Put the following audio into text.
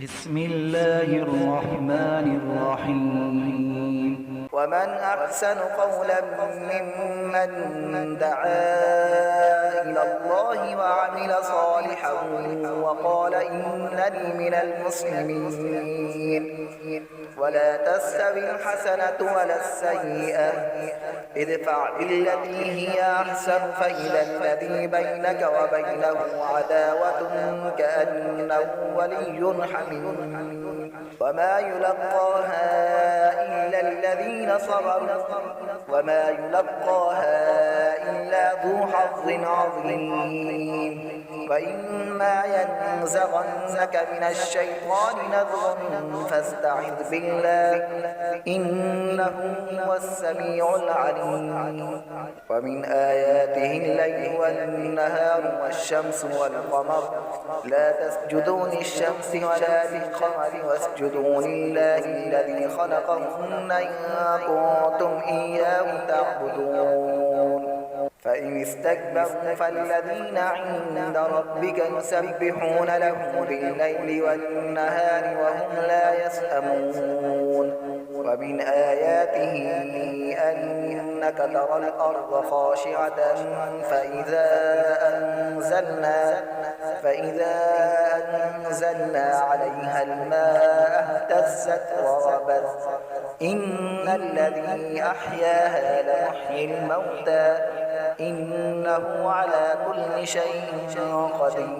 بسم الله الرحمن الرحيم. ومن أحسن قولا ممن دعا إلى الله وعمل صالحا وقال إنني من المسلمين. ولا تستوي الحسنة ولا السيئة، ادفع بالتي هي أحسن فإذا الذي بينك وبينه عداوة كأنه ولي حميم. وما يلقاها إلا الذين صبروا وما يلقاها إلا ذو حظ عظيم. وإما ينزغنك من الشيطان نزغ فاستعذ بالله إنه هو السميع العليم. ومن آياته الليل والنهار والشمس والقمر لا تسجدوا للشمس ولا للقمر واسجدوا لله الذي خلقهن إن كنتم إياه تعبدون. فإن استكبروا فالذين عند ربك يسبحون له بالليل والنهار وهم لا يسأمون. ومن آياته أنك ترى الأرض خاشعة فإذا أنزلنا عليها الماء اهتزت وربت. إن الذي أحياها لمحيي الموتى إنه على كل شيء قدير.